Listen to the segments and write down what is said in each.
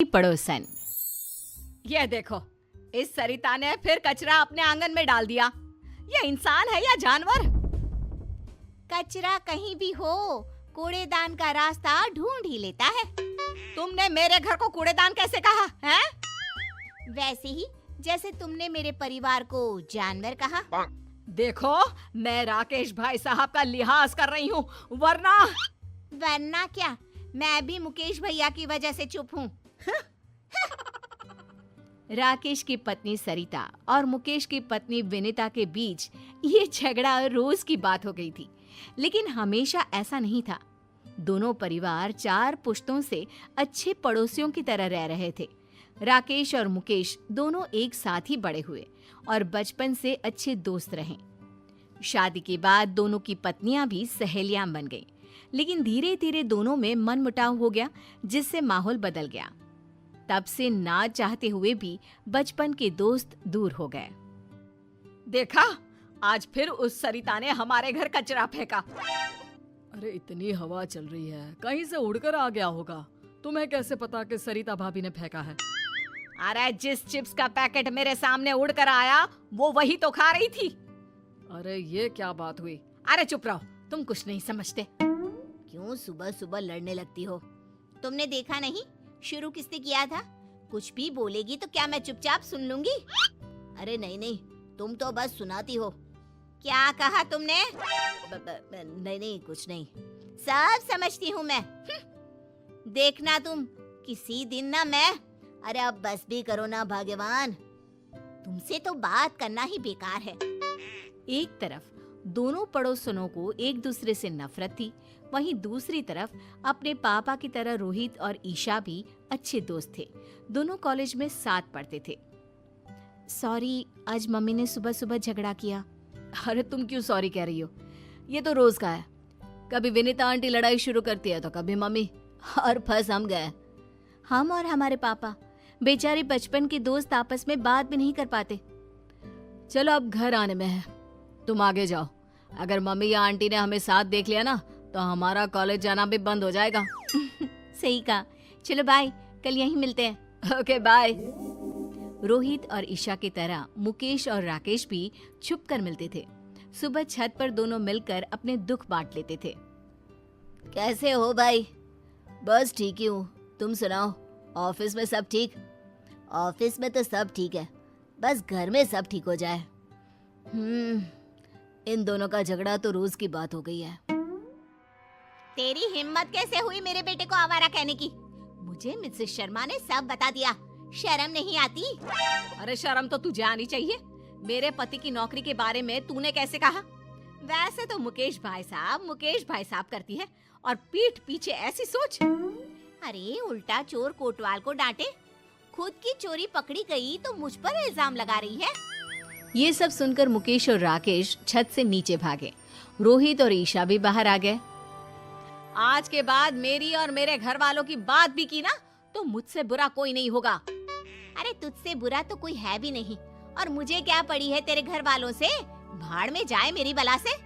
पड़ोसन। ये देखो, इस सरिता ने फिर कचरा अपने आंगन में डाल दिया। ये इंसान है या जानवर? कचरा कहीं भी हो, कूड़ेदान का रास्ता ढूंढ ही लेता है। तुमने मेरे घर को कूड़ेदान कैसे कहा है? वैसे ही जैसे तुमने मेरे परिवार को जानवर कहा। देखो, मैं राकेश भाई साहब का लिहाज कर रही हूँ, वरना क्या, मैं भी मुकेश भैया की वजह से चुप हूँ। राकेश की पत्नी सरिता और मुकेश की पत्नी विनीता के बीच ये झगड़ा रोज की बात हो गई थी, लेकिन हमेशा ऐसा नहीं था। दोनों परिवार 4 पुश्तों से अच्छे पड़ोसियों की तरह रह रहे थे। राकेश और मुकेश दोनों एक साथ ही बड़े हुए और बचपन से अच्छे दोस्त रहे। शादी के बाद दोनों की पत्नियां भी सहेलियां बन गईं, लेकिन धीरे धीरे दोनों में मनमुटाव हो गया, जिससे माहौल बदल गया। तब से ना चाहते हुए भी बचपन के दोस्त दूर हो गए। देखा, आज फिर उस सरिता ने हमारे घर कचरा फेंका। अरे इतनी हवा चल रही है, कहीं से उड़कर आ गया होगा। तुम्हें कैसे पता कि सरिता भाभी ने फेंका है? अरे जिस चिप्स का पैकेट मेरे सामने उड़कर आया, वो वही तो खा रही थी। अरे ये क्या बात हुई? अरे चुप रहो, तुम कुछ नहीं समझते। क्यों सुबह सुबह लड़ने लगती हो? तुमने देखा नहीं शुरू किसने किया था? कुछ भी बोलेगी तो क्या मैं चुपचाप सुन लूंगी? अरे नहीं, तुम तो बस सुनाती हो। क्या कहा तुमने? नहीं, कुछ नहीं, सब समझती हूँ मैं। देखना तुम, किसी दिन ना मैं। अरे अब बस भी करो ना भाग्यवान, तुमसे तो बात करना ही बेकार है। एक तरफ दोनों पड़ोसनों को एक दूसरे से नफरत थी, वहीं दूसरी तरफ अपने पापा की तरह रोहित और ईशा भी अच्छे दोस्त थे। दोनों कॉलेज में साथ पढ़ते थे। सॉरी, आज मम्मी ने सुबह सुबह झगड़ा किया। अरे तुम क्यों सॉरी कह रही हो? ये तो रोज का है। कभी विनीता आंटी लड़ाई शुरू करती है तो कभी मम्मी, और फंस हम गए। हम और हमारे पापा बेचारे बचपन के दोस्त आपस में बात भी नहीं कर पाते। चलो अब घर आने में है, तुम आगे जाओ। अगर मम्मी या आंटी ने हमें साथ देख लिया ना तो हमारा कॉलेज जाना भी बंद हो जाएगा। सही कहा, चलो बाय, कल यहीं मिलते हैं। Okay bye. रोहित और ईशा की तरह मुकेश और राकेश भी छुप कर मिलते थे। सुबह छत पर दोनों मिलकर अपने दुख बांट लेते थे। कैसे हो भाई? बस ठीक ही हूँ, तुम सुनाओ, ऑफिस में सब ठीक? ऑफिस में तो सब ठीक है, बस घर में सब ठीक हो जाए। इन दोनों का झगड़ा तो रोज की बात हो गई है। तेरी हिम्मत कैसे हुई मेरे बेटे को आवारा कहने की? मुझे मिसेस शर्मा ने सब बता दिया, शर्म नहीं आती? अरे शर्म तो तुझे आनी चाहिए। मेरे पति की नौकरी के बारे में तूने कैसे कहा? वैसे तो मुकेश भाई साहब करती है, और पीठ पीछे ऐसी सोच। अरे उल्टा चोर कोतवाल को डांटे, खुद की चोरी पकड़ी गई तो मुझ पर इल्जाम लगा रही है। ये सब सुनकर मुकेश और राकेश छत से नीचे भागे। रोहित और ईशा भी बाहर आ गए। आज के बाद मेरी और मेरे घर वालों की बात भी की ना तो मुझसे बुरा कोई नहीं होगा। अरे तुझसे बुरा तो कोई है भी नहीं, और मुझे क्या पड़ी है तेरे घर वालों से? भाड़ में जाए मेरी बला से।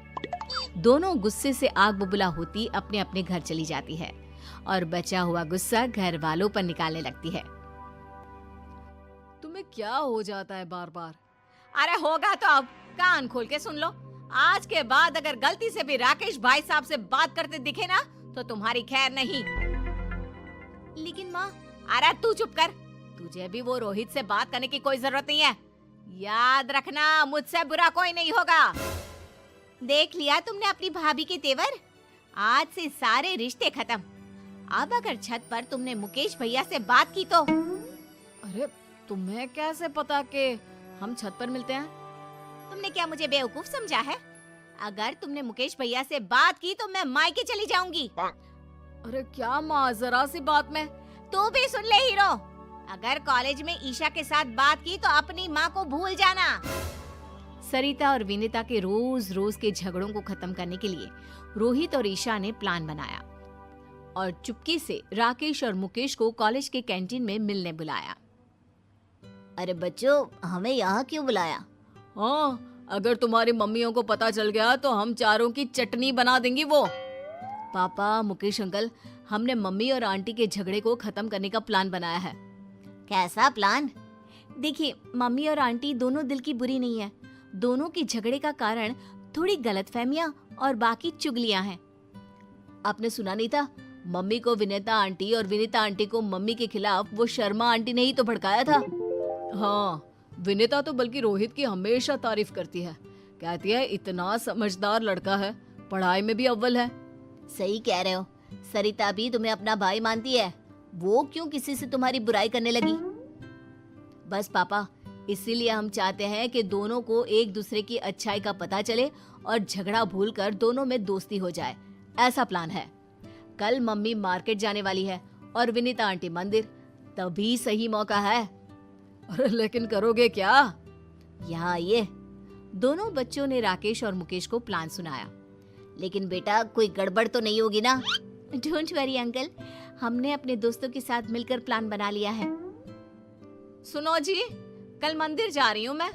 दोनों गुस्से से आग बबूला होती अपने अपने घर चली जाती है और बचा हुआ गुस्सा घर वालों पर निकालने लगती है। तुम्हें क्या हो जाता है बार बार? अरे होगा तो अब कान खोल के सुन लो। आज के बाद अगर गलती से भी राकेश भाई साहब से बात करते दिखे ना तो तुम्हारी खैर नहीं। लेकिन माँ। अरे तू चुप कर, तुझे भी वो रोहित से बात करने की कोई जरूरत नहीं है। याद रखना, मुझसे बुरा कोई नहीं होगा। देख लिया तुमने अपनी भाभी के तेवर? आज से सारे रिश्ते खत्म। अब अगर छत पर तुमने मुकेश भैया से बात की तो। अरे तुम्हें कैसे पता कि हम छत पर मिलते हैं? तुमने क्या मुझे बेवकूफ समझा है? अगर तुमने मुकेश भैया से बात की तो मैं मायके चली जाऊंगी। अरे क्या माँ, जरा सी बात में। तू भी सुन ले हीरो, अगर कॉलेज में ईशा के साथ बात की तो अपनी माँ को भूल जाना। सरिता और विनीता के रोज रोज के झगड़ों को खत्म करने के लिए रोहित और ईशा ने प्लान बनाया और चुपके से राकेश और मुकेश को कॉलेज के कैंटीन में मिलने बुलाया। अरे बच्चों, हमें यहाँ क्यों बुलाया? हाँ, अगर तुम्हारी मम्मियों को पता चल गया तो हम चारों की चटनी बना देंगी वो। पापा, मुकेश अंकल, हमने मम्मी और आंटी के झगड़े को खत्म करने का प्लान बनाया है। कैसा प्लान? देखिए, मम्मी और आंटी दोनों दिल की बुरी नहीं है। दोनों के झगड़े का कारण थोड़ी गलतफहमियां और बाकी चुगलियां हैं। आपने सुना नहीं था? मम्मी को विनीता आंटी और विनीता आंटी को मम्मी के खिलाफ वो शर्मा आंटी ने ही तो भड़काया था। हाँ, विनीता तो बल्कि रोहित की हमेशा तारीफ करती है। कहती है इतना समझदार लड़का है, पढ़ाई में भी अव्वल है। सही कह रहे हो। सरिता भी तुम्हें अपना भाई मानती है। वो क्यों किसी से तुम्हारी बुराई करने लगी? बस पापा, इसीलिए हम चाहते हैं कि दोनों को एक दूसरे की अच्छाई का पता चले और झगड़ा भूलकर दोनों में दोस्ती हो जाए। ऐसा प्लान है। कल मम्मी मार्केट जाने वाली है और विनीता आंटी मंदिर, तभी सही मौका है। अरे लेकिन करोगे क्या? यहाँ आइए। दोनों बच्चों ने राकेश और मुकेश को प्लान सुनाया। लेकिन बेटा, कोई गड़बड़ तो नहीं होगी ना? डोंट वरी अंकल, हमने अपने दोस्तों के साथ मिलकर प्लान बना लिया है। सुनो जी, कल मंदिर जा रही हूँ मैं।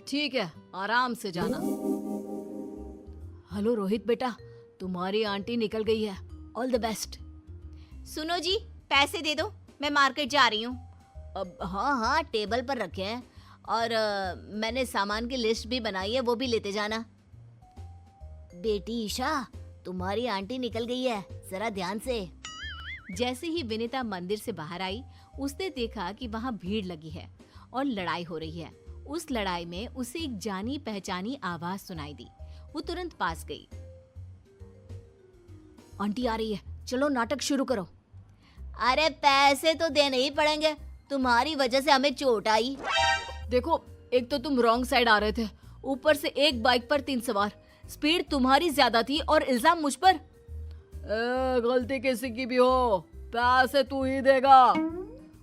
ठीक है, आराम से जाना। हेलो रोहित बेटा, तुम्हारी आंटी निकल गई है। All the best. सुनो जी, पैसे दे दो, मैं मार्केट जा रही हूँ। अब हाँ हाँ, टेबल पर रखे हैं और मैंने सामान की लिस्ट भी बनाई है, वो भी लेते जाना। बेटी ईशा, तुम्हारी आंटी निकल गई है, जरा ध्यान से। जैसे ही विनीता मंदिर से बाहर आई, उसने देखा कि वहाँ भीड़ लगी है और लड़ाई हो रही है। उस लड़ाई में उसे एक जानी पहचानी आवाज सुनाई दी। वो तुरंत पास गई। आंटी आ रही है, चलो नाटक शुरू करो। अरे पैसे तो देने ही पड़ेंगे, तुम्हारी वजह से हमें चोट आई। देखो, एक तो तुम रॉन्ग साइड आ रहे थे, ऊपर से एक बाइक पर 3 सवार। स्पीड तुम्हारी ज्यादा थी और इल्जाम मुझ पर। गलती किसी की भी हो, पैसे तू ही देगा।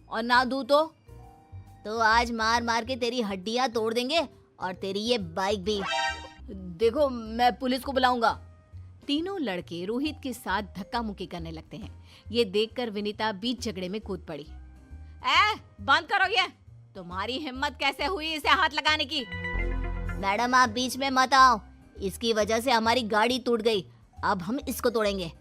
और ना दूं तो आज मार मार के तेरी हड्डियां तोड़ देंगे और तेरी ये बाइक भी। देखो, मैं पुलिस को बुलाऊंगा। तीनों लड़के रोहित के साथ धक्का मुक्की करने लगते हैं। ये देखकर विनीता बीच झगड़े में कूद पड़ी। बंद करो ये। तुम्हारी हिम्मत कैसे हुई इसे हाथ लगाने की? मैडम, आप बीच में मत आओ, इसकी वजह से हमारी गाड़ी टूट गई। अब हम इसको तोड़ेंगे।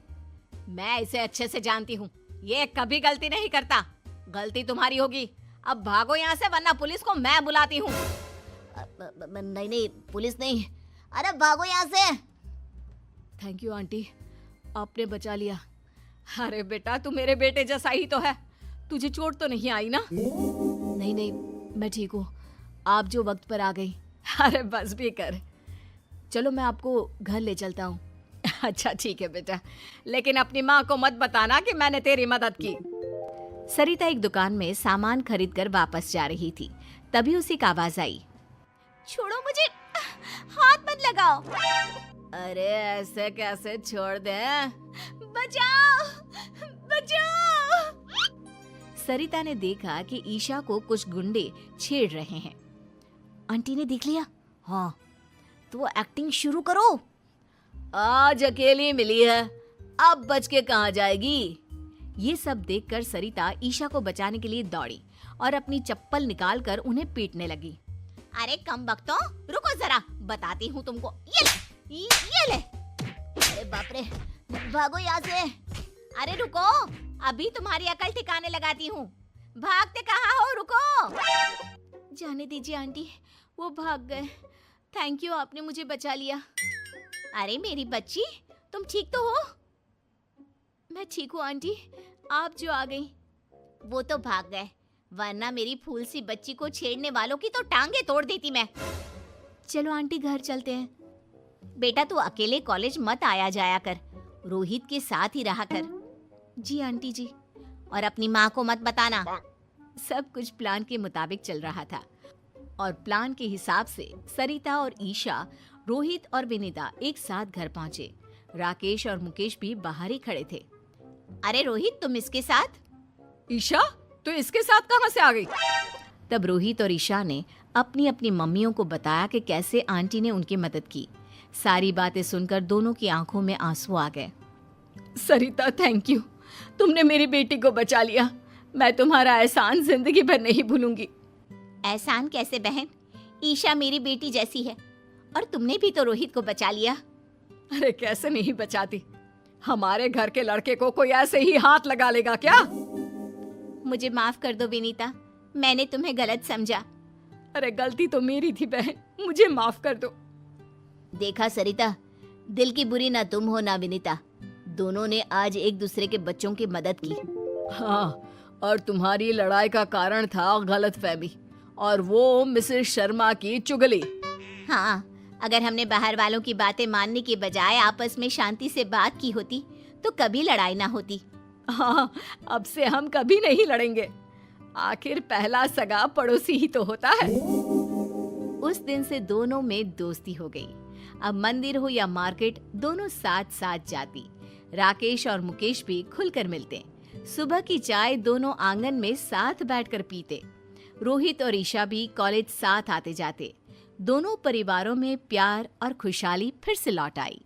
मैं इसे अच्छे से जानती हूँ, ये कभी गलती नहीं करता। गलती तुम्हारी होगी। अब भागो यहाँ से, वरना पुलिस को मैं बुलाती हूँ। नहीं नहीं, पुलिस नहीं। अरे भागो यहाँ से। थैंक यू आंटी, आपने बचा लिया। अरे बेटा, तू मेरे बेटे जैसा ही तो है। तुझे चोट तो नहीं आई ना? नहीं नहीं, मैं ठीक हूँ। आप जो वक्त पर आ गई। अरे बस भी कर। चलो, मैं आपको घर ले चलता हूँ। अच्छा ठीक है बेटा, लेकिन अपनी माँ को मत बताना कि मैंने तेरी मदद की। सरिता एक दुकान में सामान खरीदकर वापस जा रही थी। तभी उसे एक आवाज आई। छोड़ो मुझे, हाथ मत लगाओ। अरे ऐसे कैसे छोड़ दे? बचाओ बचाओ। सरिता ने देखा कि ईशा को कुछ गुंडे छेड़ रहे हैं। आंटी ने देख लिया? हाँ, तो एक्टिंग शुरू करो। आज अकेली मिली है, अब बच के कहाँ जाएगी? ये सब देखकर सरिता ईशा को बचाने के लिए दौड़ी और अपनी चप्पल निकालकर उन्हें पीटने लगी। अरे कम बख्तों, रुको जरा, बताती हूँ तुमको। ये ले। अरे बाप रे, भागो यहाँ से। अरे रुको, अभी तुम्हारी अकल ठिकाने लगाती हूँ। भागते कहाँ हो? रुको। जाने दीजिए आंटी, वो भाग गए। थैंक यू, आपने मुझे बचा लिया। अरे मेरी बच्ची, तुम ठीक तो हो? मैं ठीक हूँ आंटी, आप जो आ गई। वो तो भाग गए, वरना मेरी फूल सी बच्ची को छेड़ने वालों की तो टांगे तोड़ देती मैं। चलो आंटी, घर चलते हैं। बेटा, तू अकेले कॉलेज मत आया जाया कर, रोहित के साथ ही रहा कर। जी आंटी जी। और अपनी माँ को मत बताना। सब कुछ प्लान के मुताबिक चल रहा था और प्लान के हिसाब से सरिता और ईशा, रोहित और विनीता एक साथ घर पहुंचे। राकेश और मुकेश भी बाहर ही खड़े थे। अरे रोहित, तुम इसके साथ? ईशा, तो इसके साथ कहाँ से आ गई? तब रोहित और ईशा ने अपनी अपनी मम्मियों को बताया कि कैसे आंटी ने उनकी मदद की। सारी बातें सुनकर दोनों की आंखों में आंसू आ गए। सरिता, थैंक यू, तुमने मेरी बेटी को बचा लिया। मैं तुम्हारा एहसान जिंदगी भर नहीं भूलूंगी। एहसान कैसे बहन? ईशा मेरी बेटी जैसी है और तुमने भी तो रोहित को बचा लिया। अरे कैसे नहीं बचाती? हमारे घर के लड़के को कोई ऐसे ही हाथ लगा लेगा क्या? मुझे माफ कर दो विनीता, मैंने तुम्हें गलत समझा। अरे गलती तो मेरी थी बहन, मुझे माफ कर दो। देखा सरिता, दिल की बुरी ना तुम हो ना विनीता, दोनों ने आज एक दूसरे के बच्चों की मदद की। हाँ, और तुम्हारी लड़ाई का कारण था गलतफहमी, और वो मिसेस शर्मा की चुगली। हाँ, अगर हमने बाहर वालों की बातें मानने के बजाय आपस में शांति से बात की होती तो कभी लड़ाई ना होती। हाँ, अब से हम कभी नहीं लड़ेंगे। आखिर पहला सगा पड़ोसी ही तो होता है। उस दिन से दोनों में दोस्ती हो गई। अब मंदिर हो या मार्केट, दोनों साथ साथ जाती। राकेश और मुकेश भी खुलकर मिलते। सुबह की चाय दोनों आंगन में साथ बैठकर पीते। रोहित और ईशा भी कॉलेज साथ आते जाते। दोनों परिवारों में प्यार और खुशहाली फिर से लौट आई।